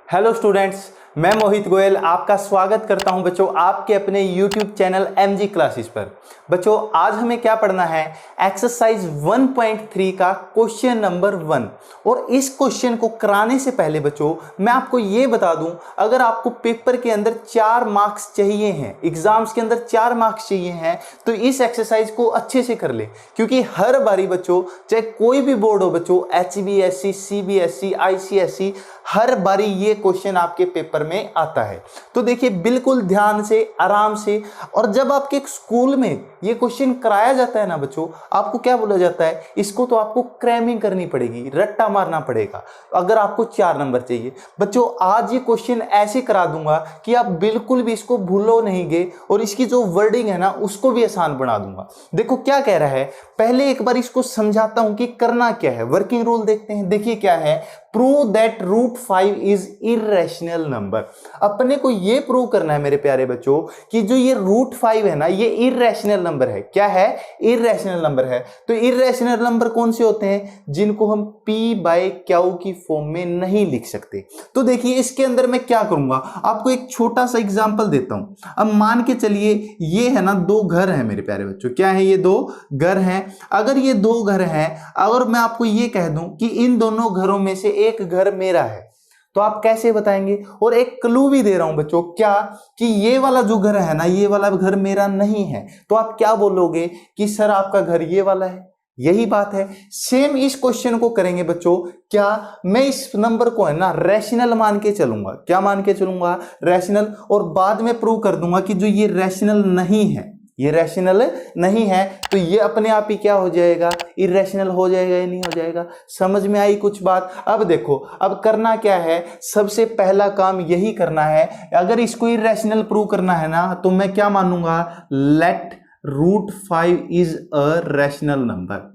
Hello students, मैं मोहित गोयल आपका स्वागत करता हूं बच्चों आपके अपने YouTube चैनल MG क्लासेस पर। बच्चों आज हमें क्या पढ़ना है, एक्सरसाइज 1.3 का क्वेश्चन नंबर 1। और इस क्वेश्चन को कराने से पहले बच्चों मैं आपको ये बता दूं, अगर आपको पेपर के अंदर 4 मार्क्स चाहिए हैं, एग्जाम्स के अंदर 4 मार्क्स चाहिए हैं, तो इस एक्सरसाइज को अच्छे से कर ले। क्योंकि हर बारी बच्चों, चाहे कोई भी बोर्ड हो बच्चों, HBSC, CBSC, ICSE, हर बारी ये क्वेश्चन आपके पेपर में आता है। तो देखिए बिल्कुल ध्यान से, आराम से। और जब आपके स्कूल में ये क्वेश्चन कराया जाता है ना बच्चों, आपको क्या बोला जाता है, इसको तो आपको क्रैमिंग करनी पड़ेगी, रट्टा मारना पड़ेगा अगर आपको 4 नंबर चाहिए। बच्चों आज ये क्वेश्चन ऐसे करा दूंगा कि आप बिल्कुल भी इसको भूलो नहीं गए, और इसकी जो वर्डिंग है ना उसको भी आसान बना दूंगा। देखो क्या कह रहा है, पहले एक बार इसको समझाता हूं कि करना क्या है। वर्किंग रूल देखते हैं। देखिए क्या है, prove that √5 is irrational number. अपने को ये प्रूव करना है मेरे प्यारे बच्चों कि जो ये √5 है ना, ये इरेशनल नंबर है। क्या है? इरेशनल नंबर है। तो इरेशनल नंबर कौन से होते हैं? जिनको हम P/Q की फॉर्म में नहीं लिख सकते। तो देखिए इसके अंदर मैं क्या करूंगा, आपको एक छोटा सा एग्जांपल देता हूं। अब मान के चलिए ये है ना 2 घर है मेरे प्यारे बच्चों। क्या है? ये 2 घर हैं। अगर ये 2 घर हैं, अगर मैं आपको ये कह दूं कि इन दोनों घरों में से एक घर मेरा है, तो आप कैसे बताएंगे? और एक क्लू भी दे रहा हूं बच्चों, क्या कि ये वाला जो घर है ना, ये वाला घर मेरा नहीं है, तो आप क्या बोलोगे कि सर आपका घर ये वाला है। यही बात है। सेम इस क्वेश्चन को करेंगे बच्चों। क्या मैं इस नंबर को है ना रैशनल मान के चलूंगा? क्या मान के चलूंगा? रैशनल। और बाद में प्रूव कर दूंगा कि जो ये रैशनल नहीं है, ये रैशनल नहीं है, तो ये अपने आप ही क्या हो जाएगा, इरेशनल हो जाएगा या नहीं हो जाएगा। समझ में आई कुछ बात? अब देखो, अब करना क्या है, सबसे पहला काम यही करना है। अगर इसको इरेशनल प्रूव करना है ना, तो मैं क्या मानूंगा, let √5 is a rational number.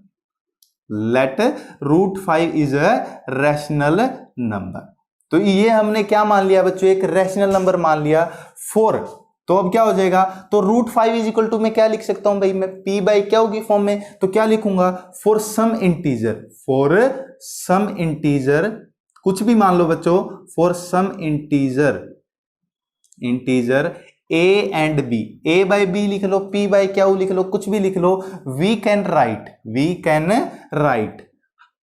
Let √5 is a rational number. तो ये हमने क्या मान लिया बच्चों, एक रैशनल नंबर मान लिया 4। तो अब क्या हो जाएगा, तो √5 इज इक्वल टू मैं क्या लिख सकता हूं भाई, मैं P/Q की फॉर्म में। तो क्या लिखूंगा, for some integer, for some integer, कुछ भी मान लो बच्चों, for some integer, integer A and B, A/B लिख लो, P/Q लिख लो, कुछ भी लिख लो, वी कैन राइट।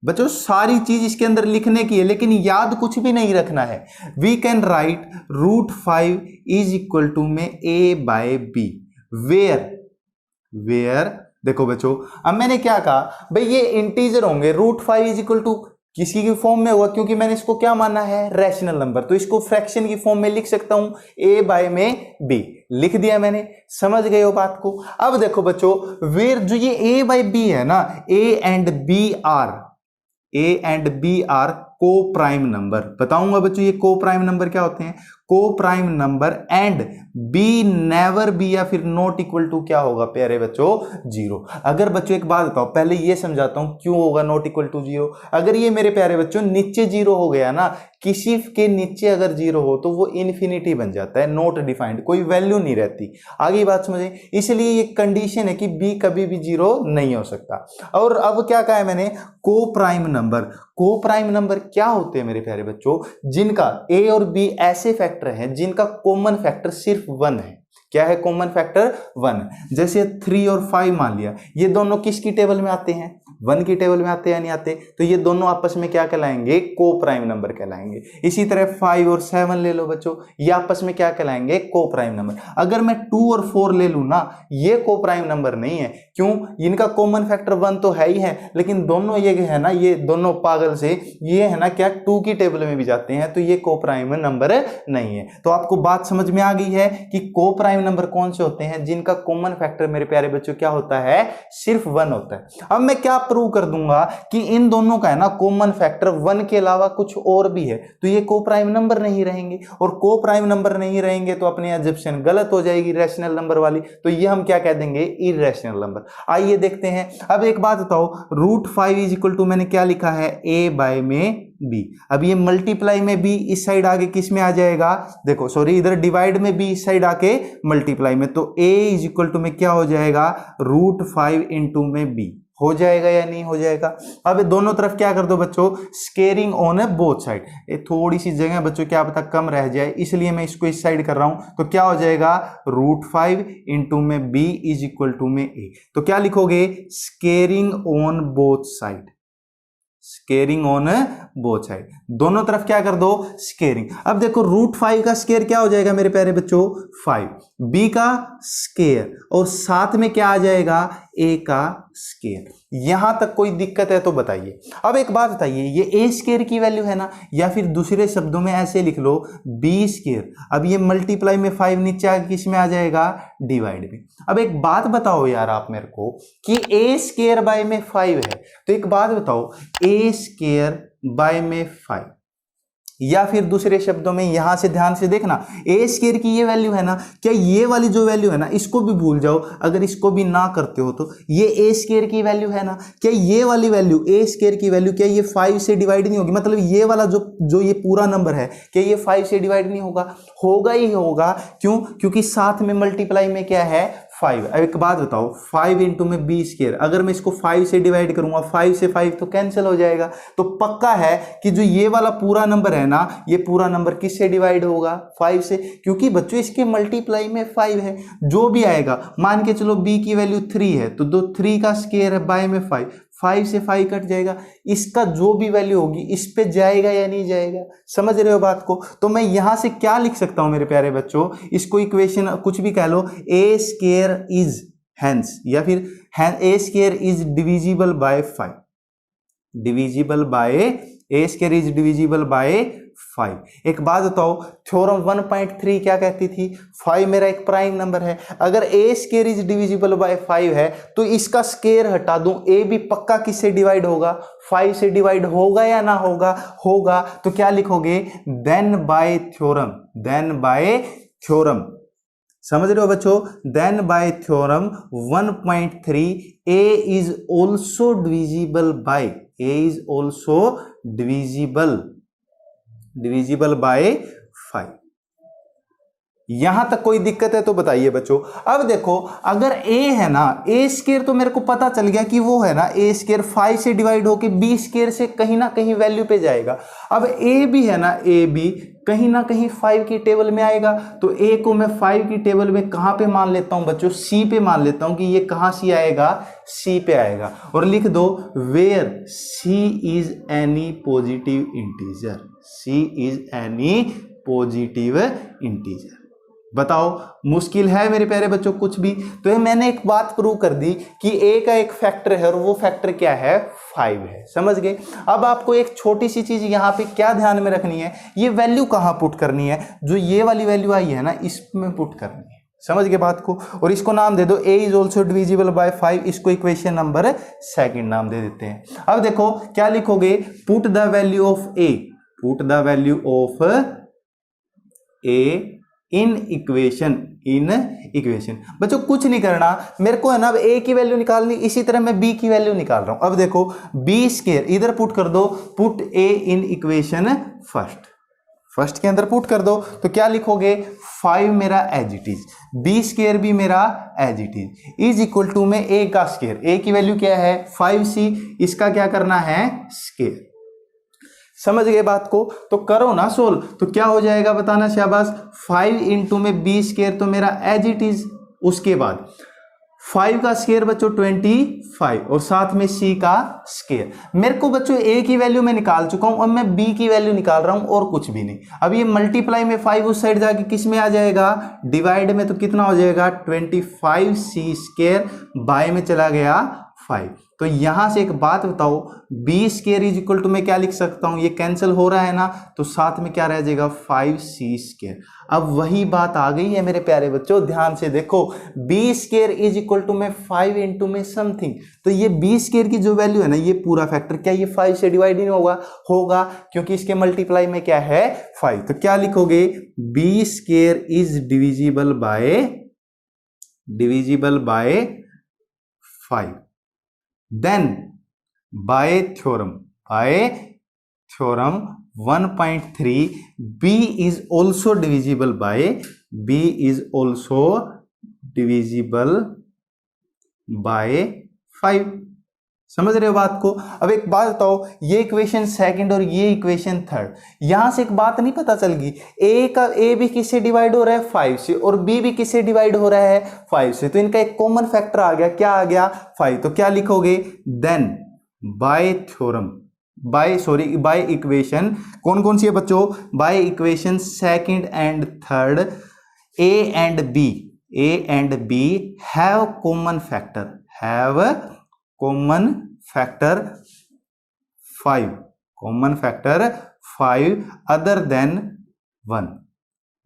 बच्चों सारी चीज इसके अंदर लिखने की है, लेकिन याद कुछ भी नहीं रखना है। We can write √5 is equal to में A/B, वेयर देखो बच्चों, अब मैंने क्या कहा भाई, ये इंटीजर होंगे, √5 इज इक्वल टू किसी की फॉर्म में होगा, क्योंकि मैंने इसको क्या माना है, रैशनल नंबर। तो इसको फ्रैक्शन की फॉर्म में लिख सकता हूं, A/B लिख दिया मैंने। समझ गए हो बात को? अब देखो बच्चों, वेयर जो ये A/B है ना, A एंड B आर को प्राइम नंबर। बताऊंगा बच्चों ये को प्राइम नंबर क्या होते हैं, को prime number, and be never be या फिर नॉट इक्वल टू क्या होगा प्यारे बच्चों, 0। अगर बच्चों एक बात बताओ, पहले ये समझाता हूं क्यों होगा नॉट इक्वल टू 0। अगर ये मेरे प्यारे बच्चों नीचे 0 हो गया ना, किसी के नीचे अगर 0 हो तो वो इन्फिनिटी बन जाता है, नॉट डिफाइंड, कोई वैल्यू नहीं रहती। आगे बात समझे? इसलिए ये कंडीशन है कि बी कभी भी 0 नहीं हो सकता। और अब क्या कहा है मैंने, को प्राइम नंबर। को प्राइम नंबर क्या होते हैं मेरे प्यारे बच्चों, जिनका A और B ऐसे फैक्टर हैं जिनका कॉमन फैक्टर सिर्फ 1 है। क्या है कॉमन फैक्टर? 1। जैसे 3 और 5 मान लिया, ये दोनों किसकी टेबल में आते हैं, 1 की टेबल में आते हैं या नहीं आते, तो ये दोनों आपस में क्या कहलाएंगे, को प्राइम नंबर कहलाएंगे। इसी तरह 5 और 7 ले लो बच्चों, ये आपस में क्या कहलाएंगे, को प्राइम नंबर। अगर मैं 2 और 4 ले लूं ना, ये को प्राइम नंबर नहीं है। क्यों? इनका कॉमन फैक्टर 1 तो है ही है, लेकिन दोनों ये है ना, ये दोनों पागल से ये है ना क्या 2 की टेबल में भी जाते हैं, तो ये को प्राइम नंबर नहीं है। तो आपको बात समझ में आ गई है कि को प्राइम नंबर कौन से होते हैं, जिनका कॉमन फैक्टर मेरे प्यारे बच्चों क्या होता है, सिर्फ 1 होता है। अब मैं क्या प्रूव कर दूंगा कि इन दोनों का है ना कॉमन फैक्टर 1 के अलावा कुछ और भी है, तो ये को प्राइम नंबर नहीं रहेंगे। और को प्राइम नंबर नहीं रहेंगे तो अपनी एजम्पशन गलत हो जाएगी रैशनल नंबर वाली, तो ये हम क्या कह देंगे, इरेशनल नंबर। आइए देखते हैं। अब एक बात बताओ, √5 इज इक्वल टू मैंने क्या लिखा है, A/B। अब ये मल्टीप्लाई में B इस साइड आगे किस में आ जाएगा, देखो सॉरी, इधर डिवाइड में B इस साइड आके मल्टीप्लाई में, तो A इज इक्वल टू में क्या हो जाएगा, √5 इंटू में B हो जाएगा या नहीं हो जाएगा। अब दोनों तरफ क्या कर दो बच्चों, स्केयरिंग ऑन बोथ साइड। ये थोड़ी सी जगह बच्चों क्या पता कम रह जाए, इसलिए मैं इसको इस साइड कर रहा हूं। तो क्या हो जाएगा, √5 इंटू में b इज इक्वल टू में a। तो क्या लिखोगे, squaring on both side, squaring on both side, दोनों तरफ क्या कर दो, स्केयरिंग। अब देखो √5 का स्केयर क्या हो जाएगा मेरे प्यारे बच्चों, 5, b का स्केयर और साथ में क्या आ जाएगा, a का स्केयर। यहां तक कोई दिक्कत है तो बताइए। अब एक बात बताइए, ये a स्केयर की वैल्यू है ना, या फिर दूसरे शब्दों में ऐसे लिख लो b स्केयर। अब ये मल्टीप्लाई में 5 नीचे आके किस में आ जाएगा, डिवाइड में। अब एक बात बताओ यार आप मेरे को कि a स्केयर बाय में 5 है, तो एक बात बताओ, a स्केयर बाय में 5, या फिर दूसरे शब्दों में यहां से ध्यान से देखना, ए स्केयर की ये वैल्यू है ना, क्या ये वाली जो वैल्यू है ना, इसको भी भूल जाओ, अगर इसको भी ना करते हो तो ये ए स्केयर की वैल्यू है ना, क्या ये वाली वैल्यू ए स्केयर की वैल्यू क्या ये 5 से डिवाइड नहीं होगी, मतलब ये वाला जो ये पूरा नंबर है क्या ये 5 से डिवाइड नहीं होगा, होगा ही होगा। क्यों, क्योंकि साथ में मल्टीप्लाई में क्या है, 5। अब एक बात बताओ, 5 इंटू में b स्केयर, अगर मैं इसको 5 से डिवाइड करूंगा, 5 से 5 तो कैंसिल हो जाएगा। तो पक्का है कि जो ये वाला पूरा नंबर है ना, ये पूरा नंबर किससे डिवाइड होगा, 5 से, क्योंकि बच्चों इसके मल्टीप्लाई में 5 है। जो भी आएगा, मान के चलो b की वैल्यू 3 है, तो 3 का स्केयर है बाय में 5 से 5 कट जाएगा, इसका जो भी वैल्यू होगी इस पे जाएगा या नहीं जाएगा, समझ रहे हो बात को। तो मैं यहां से क्या लिख सकता हूं मेरे प्यारे बच्चों, इसको इक्वेशन कुछ भी कह लो, a स्केयर इज हैंस, या फिर a square is divisible by 5, divisible by, a square is divisible by 5। एक बात बताओ, थ्योरम 1.3 क्या कहती थी, 5 मेरा एक प्राइम नंबर है, अगर a square is divisible by 5 है तो इसका स्केयर हटा दूं, a भी पक्का किससे डिवाइड होगा, 5 से डिवाइड होगा या ना होगा, होगा। तो क्या लिखोगे, then by theorem, then by theorem, समझ रहे हो बच्चों, then by theorem 1.3 a is also divisible by, a is also divisible by 5। यहां तक कोई दिक्कत है तो बताइए बच्चों। अब देखो, अगर a है ना, a स्केयर तो मेरे को पता चल गया कि वो है ना, a स्केयर 5 से डिवाइड होके b स्केयर से कहीं ना कहीं वैल्यू पे जाएगा। अब a भी है ना, a भी कहीं ना कहीं 5 की टेबल में आएगा, तो a को मैं 5 की टेबल में कहां पे मान लेता हूं बच्चों, c पे मान लेता हूं कि ये कहां से आएगा, c पे आएगा। और लिख दो, where c is any positive integer, c is any positive integer. बताओ, मुश्किल है मेरे प्यारे बच्चों कुछ भी। तो ये मैंने एक बात प्रूव कर दी कि a का एक फैक्टर है और वो फैक्टर क्या है, 5 है, समझ गए। अब आपको एक छोटी सी चीज यहाँ पे क्या ध्यान में रखनी है, ये वैल्यू कहाँ पुट करनी है, जो ये वाली वैल्यू आई है ना, इसमें पुट करनी है, समझ गए बात को। और इसको नाम दे दो a is also divisible by 5, इसको इक्वेशन नंबर 2 नाम दे देते हैं। अब देखो क्या लिखोगे, put the value of a, put the value of a in equation, in equation. बच्चों कुछ नहीं करना, मेरे को है ना अब a की वैल्यू निकालनी, इसी तरह मैं b की वैल्यू निकाल रहा हूं। अब देखो b स्केयर इधर पुट कर दो, put a in equation first के अंदर पुट कर दो, तो क्या लिखोगे, 5 मेरा as it is, b square भी मेरा as it is equal to में a का स्केयर, a की वैल्यू क्या है 5c, इसका क्या करना है, स्केयर। समझ गए बात को, तो करो ना सोल्व, तो क्या हो जाएगा बताना शाबाश, 5 इंटू में b स्केयर तो मेरा एज इट इज, उसके बाद 5 का स्केयर बच्चों 25 और साथ में c का स्केयर। मेरे को बच्चों a की वैल्यू मैं निकाल चुका हूं, अब मैं b की वैल्यू निकाल रहा हूं और कुछ भी नहीं। अब ये मल्टीप्लाई में 5 उस साइड जाके किस में आ जाएगा, डिवाइड में, तो कितना हो जाएगा 25c स्केयर, बाय में चला गया 5। तो यहां से एक बात बताओ, b square is equal to मैं क्या लिख सकता हूं, ये कैंसिल हो रहा है ना, तो साथ में क्या रह जाएगा 5c स्केयर। अब वही बात आ गई है मेरे प्यारे बच्चों, ध्यान से देखो, b square is equal to में 5 इंटू में समथिंग, तो ये b स्केयर की जो वैल्यू है ना, ये पूरा फैक्टर क्या ये 5 से डिवाइड नहीं होगा, होगा, क्योंकि इसके मल्टीप्लाई में क्या है 5। तो क्या लिखोगे, b square is divisible by 5, then by theorem 1.3 b is also divisible by 5। समझ रहे हो बात को। अब एक बात बताओ, ये इक्वेशन सेकंड और ये इक्वेशन थर्ड, यहां से एक बात नहीं पता चल गई, ए भी किससे डिवाइड हो रहा है 5 से, और बी भी किससे डिवाइड हो रहा है 5 से, तो इनका एक कॉमन फैक्टर आ गया, क्या आ गया 5। तो क्या लिखोगे, then by theorem, by equation, कौन कौन सी है बच्चों, by equation second and third, A and B have common factor 5 other than 1।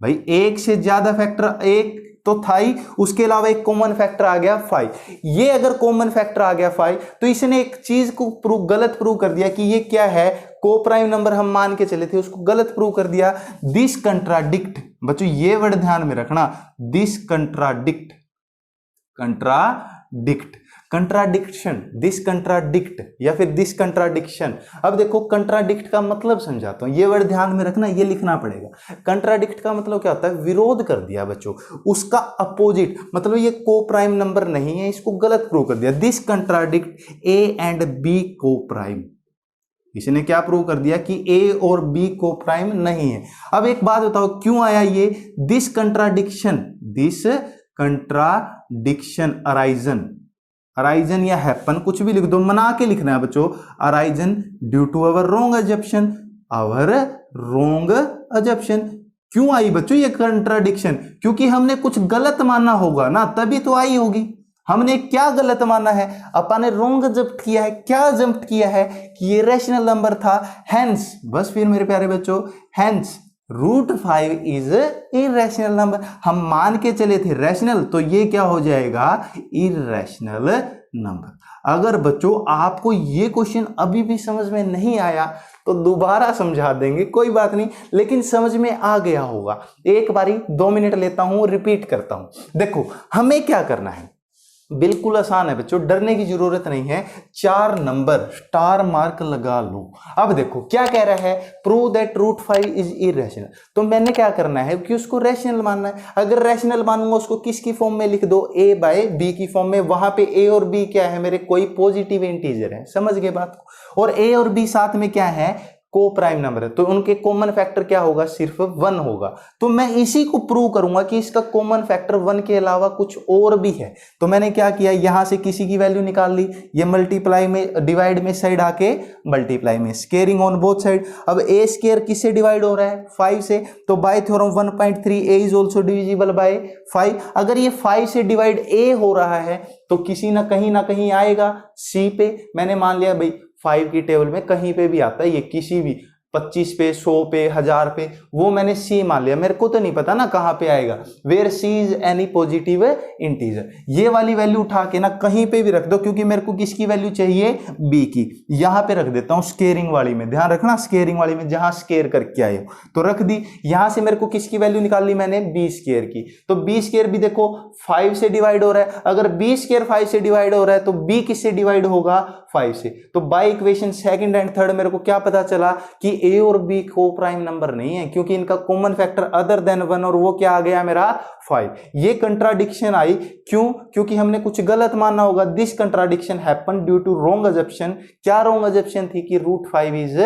भाई एक से ज्यादा फैक्टर, एक तो था ही, उसके अलावा एक कॉमन फैक्टर आ गया 5। ये अगर कॉमन फैक्टर आ गया 5, तो इसने एक चीज को गलत प्रूव कर दिया कि ये क्या है, को प्राइम नंबर हम मान के चले थे, उसको गलत प्रूव कर दिया। दिस कंट्राडिक्ट, बच्चों ये वर्ड ध्यान में रखना, दिस कंट्राडिक्शन, दिस कंट्राडिक्ट या फिर दिस कंट्राडिक्शन। अब देखो कंट्राडिक्ट का मतलब समझाता हूं, ये वर्ड ध्यान में रखना, ये लिखना पड़ेगा। कंट्राडिक्ट का मतलब क्या होता है, विरोध कर दिया बच्चों, उसका अपोजिट, मतलब ये को प्राइम नंबर नहीं है, इसको गलत प्रूव कर दिया। This contradict A and B को प्राइम, इसने क्या प्रूव कर दिया कि ए और बी को प्राइम नहीं है। अब एक बात बताओ, क्यों आया ये दिस कंट्राडिक्शन अराइजन या हैपन, कुछ भी लिख दो, मना के लिखना है बच्चों, अराइजन ड्यू टू अवर रोंग अजप्शन। क्यों आई बच्चों ये कंट्राडिक्शन, क्योंकि हमने कुछ गलत माना होगा ना, तभी तो आई होगी। हमने क्या गलत माना है, अपन ने रोंग जब्त किया है, क्या जब्त किया है कि ये रैशनल नंबर था, हेंस, बस फिर मेरे प्यारे बच्चों, हेंस √5 इज इरेशनल नंबर। हम मान के चले थे रैशनल, तो ये क्या हो जाएगा, इरेशनल नंबर। अगर बच्चों आपको ये क्वेश्चन अभी भी समझ में नहीं आया तो दोबारा समझा देंगे, कोई बात नहीं, लेकिन समझ में आ गया होगा। एक बारी 2 मिनट लेता हूं, रिपीट करता हूं। देखो हमें क्या करना है, बिल्कुल आसान है बच्चों, डरने की जरूरत नहीं है। 4 नंबर स्टार मार्क लगा लो। अब देखो क्या कह रहा है, प्रूव दैट √5 इज इरेशनल। तो मैंने क्या करना है कि उसको रैशनल मानना है। अगर रैशनल मानूंगा उसको किसकी फॉर्म में लिख दो, a/b की फॉर्म में। वहां पे a और b क्या है मेरे, कोई पॉजिटिव इंटीजर है, समझ गए बात को। और a और b साथ में क्या है, को प्राइम नंबर है, तो उनके कॉमन फैक्टर क्या होगा, सिर्फ 1 होगा। तो मैं इसी को प्रूव करूंगा कि इसका कॉमन फैक्टर 1 के अलावा कुछ और भी है। तो मैंने क्या किया, यहां से किसी की वैल्यू निकाल ली, ये मल्टीप्लाई में, डिवाइड में साइड आके मल्टीप्लाई में, स्केयरिंग ऑन बोथ साइड। अब ए स्केयर किससे डिवाइड हो रहा है, 5 से, तो bye theorem 1.3 A is also divisible by 5। अगर ये 5 से डिवाइड ए हो रहा है तो किसी ना कहीं आएगा सी पे। मैंने मान लिया भाई 5 की टेबल में कहीं पे भी आता है, ये किसी भी 25 पे, 100 पे, 1000 पे, वो मैंने सी मान लिया। मेरे को तो नहीं पता ना कहां पे आएगा, where C is any positive integer. ये वाली वैल्यू उठा के ना कहीं पे भी रख दो, क्योंकि मेरे को किसकी वैल्यू चाहिए, बी की। यहां पे रख देता हूं स्केयरिंग वाली में, ध्यान रखना स्केयरिंग वाली में, जहां स्केयर करके आए हो तो रख दी। यहां से मेरे को किसकी वैल्यू निकाल ली मैंने, बी स्केयर की। तो बी स्केयर भी देखो 5 से डिवाइड हो रहा है। अगर बी स्केयर 5 से डिवाइड हो रहा है तो बी किससे डिवाइड होगा, 5 से। तो bye equation second and third मेरे को क्या पता चला कि ए और बी को प्राइम नंबर नहीं है, क्योंकि इनका कॉमन फैक्टर अदर देन 1, और वो क्या आ गया मेरा 5। ये कंट्राडिक्शन आई, क्यों, क्योंकि हमने कुछ गलत माना होगा। This contradiction happen due to wrong assumption. क्या रॉन्ग अजप्शन थी कि √5 is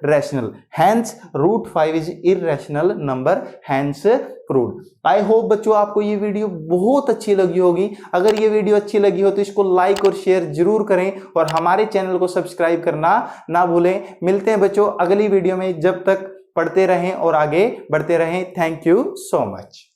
rational, hence √5 is irrational number, hence proved. I hope बच्चों आपको ये वीडियो बहुत अच्छी लगी होगी। अगर ये वीडियो अच्छी लगी हो तो इसको लाइक और शेयर जरूर करें, और हमारे चैनल को सब्सक्राइब करना ना भूलें। मिलते हैं बच्चों अगली वीडियो में, जब तक पढ़ते रहें और आगे बढ़ते रहें। Thank you so much.